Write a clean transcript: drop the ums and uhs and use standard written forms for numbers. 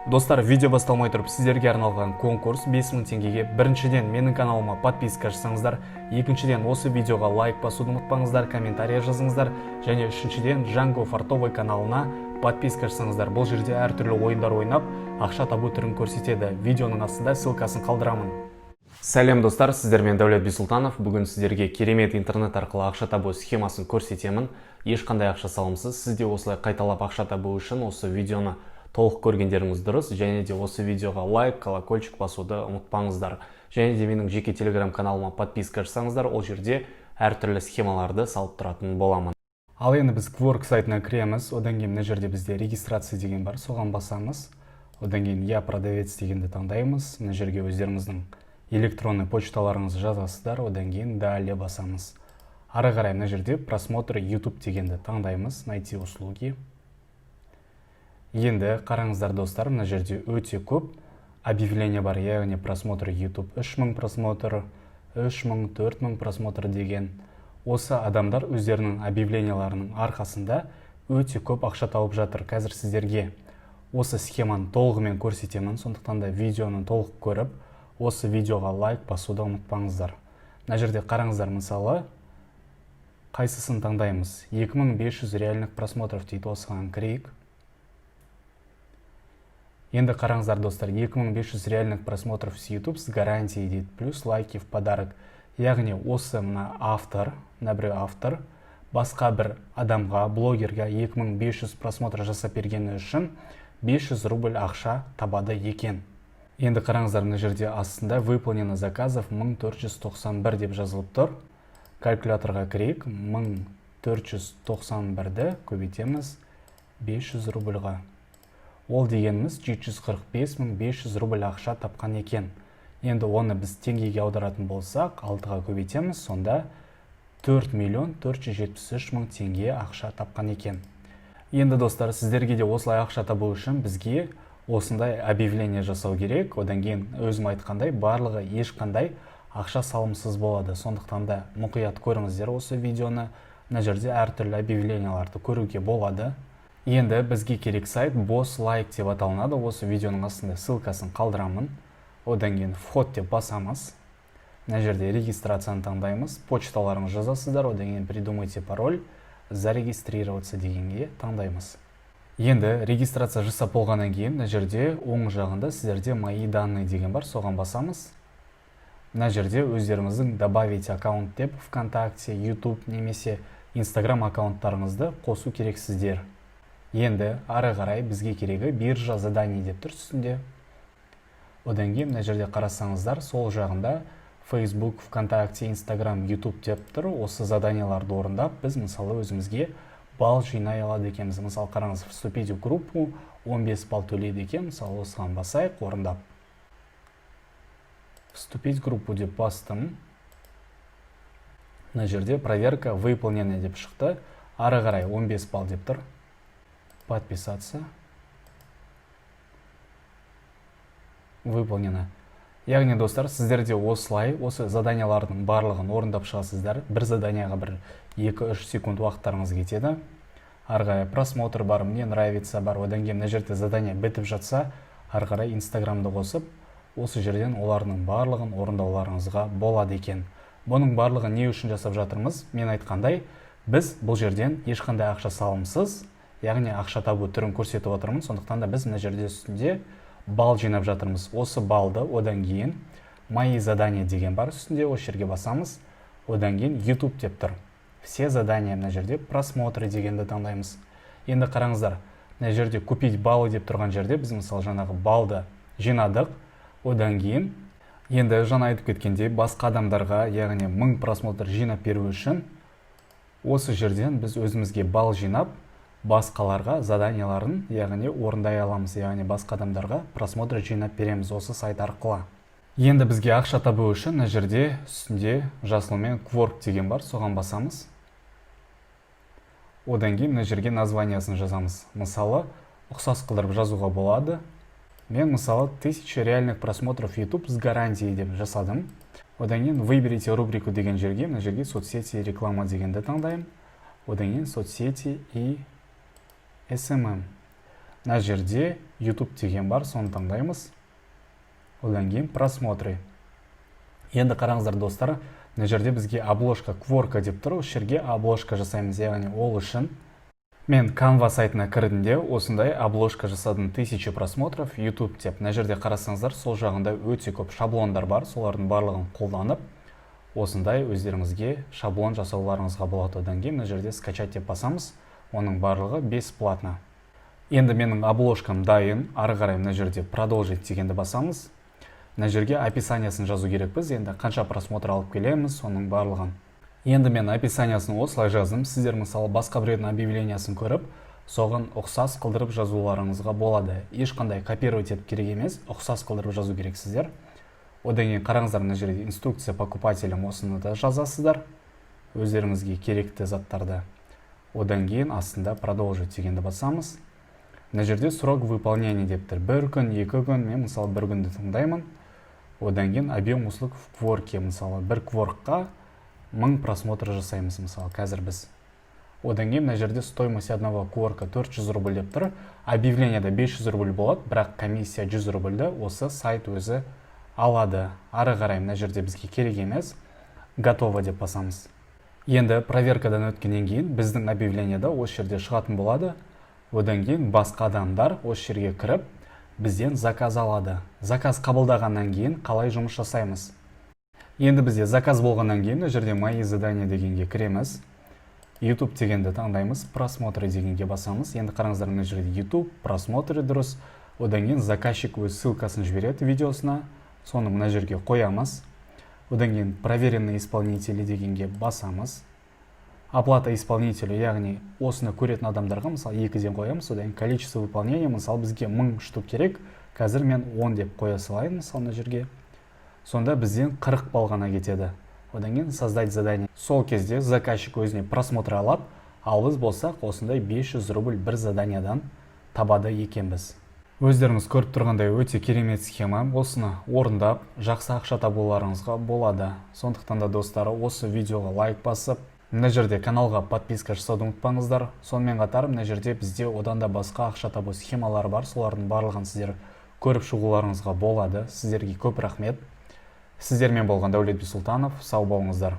Достар, видео басталмай тұрып сіздерге арналған конкурс 5000 теңгеге. Біріншіден, менің каналыма подписка жасаңыздар. Екіншіден, осы видеоға лайк басуды ұмытпаңыздар, комментария жазыңыздар. Және үшіншіден, Django Фартовой каналына подписка жасаңыздар. Бұл жерде әртүрлі ойындар ойнап, ақша табу түрін көрсетеді. Видеоның астында ссылкасын қалдырамын. Сәлем достар, сіздермен Дәулет Бисұлтанов. Бүгін сіздерге керемет интернет арқылы ақша табу схемасын көрсетемін. Ешқандай ақша салымсыз. Сізде осылай қайталап ақша табу үшін осы видеоны толық көргендеріңіз дұрыс, және де осы видеоға лайк, колокольчик басуды ұмытпаңыздар. Және де менің жеке телеграм каналыма подписка жасаңыздар, ол жерде әртүрлі схемаларды салып тұратын боламын. Ал енді біз Quark сайтына кіреміз. Одан кейін мына жерде бізде регистрация деген бар, соған басамыз. Одан кейін я продавец дегенді таңдаймыз. Мына жерге өздеріңіздің электронный почталарыңызды жазасыздар. Одан кейін далее басамыз. Ары қарай мына жерде просмотр YouTube дегенді таңдаймыз. Найти услуги. Енді қараңыздар достар, мына жерде өте көп объявление бар, яғни просмотр YouTube 3000 просмотр, 3000, 4000 просмотр деген. Осы адамдар өздерінің объявленияларының арқасында өте көп ақша тауып жатыр. Қазір сіздерге осы схеманы толығымен көрсетемін, сондықтан да видеоны толық көріп, осы видеоға лайк басуды ұмытпаңыздар. Мына жерде қараңыздар, мысалы, қайсысын таңдаймыз? 2500 реальных просмотров дейді, осыған кірейік. Енді қараңыздар достар, 2500 реальных просмотров с YouTube с гарантией дейді, плюс лайки в подарок. Яғни осы мына автор, басқа бір адамға, блогерға 2500 просмотр жасап бергені үшін 500 рубль ақша табады екен. Енді қараңыздар, мына жерде астында выполнено заказов 1491 деп жазылып тұр. Калькуляторға кірейік, 1491-ді көбейтеміз 500 рубльға. Ол дегеніміз 745.500 рубль ақша тапқан екен. Енді оны біз теңгеге аударатын болсақ, 6-ға көбейтеміз, сонда 4.473.000 теңге ақша тапқан екен. Енді достар, сіздерге де осылай ақша табу үшін бізге осындай объявление жасау керек. Одан кейін өзім айтқандай, барлығы ешқандай ақша салымсыз болады. Сондықтан да мұқият көріңіздер осы видеоны. Мына жерде әртүрлі объявленияларды көруге болады. Енді бізге керек сайт Boss Like деп аталынады. Осы видеоның астында ссылкасын қалдырамын. Одан кейін вход деп басамыз. Мына жерде регистрацияны таңдаймыз. Почталарыңызды жазасыздар. Одан кейін придумайте пароль, зарегистрироваться дегенге таңдаймыз. Енді регистрация жасап болғаннан кейін мына жерде оң жағында сіздерде мои данные деген бар, соған басамыз. Мына жерде өздеріңіздің добавить аккаунт деп ВКонтакте, YouTube немесе Instagram аккаунттарыңызды қосу керексіздер. Енді ары қарай бізге керегі биржа задание деп тұр үстінде. Одан кейін мына жерде қарасаңыздар, сол жағында Facebook, ВКонтакте, Instagram, YouTube деп тұр. Осы заданияларды орындап, біз мысалы өзімізге балл жинай алады екенбіз. Мысалы қараңыз, вступить в группу 15 балл төлейді екен. Мысалы осыған басайық, орындап. Вступить в группу деп бастым. Мына жерде проверка выполнена деп шықты. Ары қарай 15 балл деп тұр. Подписаться. Выполнено. Яғни достар, сіздерде осылай, осы заданиялардың барлығын орындап шығасыздар. Бір заданияға бір 2-3 секунд уақыттарыңыз кетеді. Ары қарай просмотр бар, мне нравится бар. Одан кейін мына жерде задание бітіп жатса, ары қарай Инстаграмды қосып, осы жерден олардың барлығын орындауларыңызға болады екен. Бұның барлығын не үшін жасап жатырмыз? Мен айтқандай, біз бұл жерден ешқандай ақша салымсыз, яғни ақша табу түрін көрсетіп отырмын. Сондықтан да біз мына жерде үстінде балл жинап жатырмыз. Осы баллды одан кейін мои задания деген бар үстінде, осы жерге басамыз. Одан кейін YouTube деп тұр. Все задания мына жерде просмотры дегенді таңдаймыз. Енді қараңыздар, мына жерде купить баллы деп тұрған жерде біз мысалы жаңағы баллды жинадық. Одан кейін енді жаңа айтып кеткендей басқа адамдарға, яғни 1000 просмотр жинап беру үшін осы жерден біз өзімізге балл жинап басқаларға заданияларын, яғни орындай аламыз, яғни басқа адамдарға просмотр жинап береміз осы сайт арқылы. Енді бізге ақша табу үшін мына жерде үстінде жасылмен Quark деген бар, соған басамыз. Одан кейін мына жерге названиясын жазамыз. Мысалы, ұқсас қылдырып жазуға болады. Мен мысалы 1000 реальных просмотров YouTube с гарантией деп жасадым. Одан кейін выберите рубрику деген жерге, мына жерге соцсети и реклама дегенді таңдаймын. Одан кейін соцсети и SMM. мына жерде YouTube деген бар, соны таңдаймыз. Одан кейін просмотры. Енді қараңыздар достар, мына жерде бізге обложка Quark деп тұр. Осы жерге обложка жасаймыз, яғни ол үшін мен Canva сайтына кірдім, осындай обложка жасадым, 1000 просмотров YouTube деп. Мына жерде қарасаңыздар, сол жағында өте көп шаблондар бар, солардың барлығын қолданып, осындай өздеріңізге шаблон жасауларыңызға болады. Одан кейін мына жерде скачать деп басамыз, оның барлығы бесплатно. Енді менің обложкам дайын, ары қарай мына жерде продолжить дегенді басамыз. Мына жерге описаниясын жазу керекпіз. Енді қанша просмотр алып келеміз, соның барлығын. Енді мен описаниясын осылай жаздым. Сіздер мысалы басқа біреудің объявлениясын көріп, соған ұқсас қылдырып жазуларыңызға болады. Ешқандай копировать етіп керек емес, ұқсас қылдырып жазу керексіздер. Одан кейін қараңыздар, мына жерде инструкция покупателям, осыны да жазасыздар, өздеріңізге керекті заттарды. Одан кейін астында продолжить дегенді басамыз. Мына жерде срок выполнения деп тұр. 1 күн, 2 күн, мен мысалы 1 күнді таңдаймын. Одан кейін объем услуг в Quark'е, мысалы 1 Quark'қа 1000 просмотр жасаймыз, мысалы қазір біз. Одан кейін мына жерде стоимость одного Quark'а 400 рубль деп тұр. Объявленияда 500 рубль болады, бірақ комиссия 100 рубльді осы сайт өзі алады. Ары қарай мына жерде бізге керек емес, готово деп басамыз. Енді проверкадан өткеннен кейін біздің объявленияда осы жерде шығатын болады. Одан кейін басқа адамдар осы жерге кіріп, бізден заказ алады. Заказ қабылдағаннан кейін қалай жұмыс жасаймыз? Енді бізде заказ болғаннан кейін мына жерде мои задания дегенге кіреміз. YouTube дегенді таңдаймыз, просмотры дегенге басамыз. Енді қараңыздар, мына жерде YouTube, просмотры дұрыс. Одан кейін заказчик өз ссылкасын жібереді видеосына. Соны мына жерге қоямыз. Одан кейін проверенные исполнители дегенге басамыз. Оплата исполнителю, яғни осыны көретін адамдарға мысалы 2-ден қоямыз. Одан количество выполнения, мысалы бізге 1000 штук керек, қазір мен 10 деп қоя салайын мысалы мына жерге. Сонда бізден 40 балғана кетеді. Одан кейін создать задание. Сол кезде заказчик өзіне просмотр алады, ал біз болсақ осындай 500 рубль бір заданиядан табады екенбіз. Өздеріңіз көріп тұрғандай өте керемет схема. Осыны орындап, жақсы ақша табуларыңызға болады. Сондықтан да достар, осы видеоға лайк басып, мына жерде каналға подписка жасауды ұмытпаңыздар. Сонымен қатар мына жерде бізде одан да басқа ақша табу схемалары бар. Солардың барлығын сіздер көріп шығуларыңызға болады. Сіздерге көп рахмет. Сіздермен болған Дәулет Бисұлтанов. Сау болыңыздар.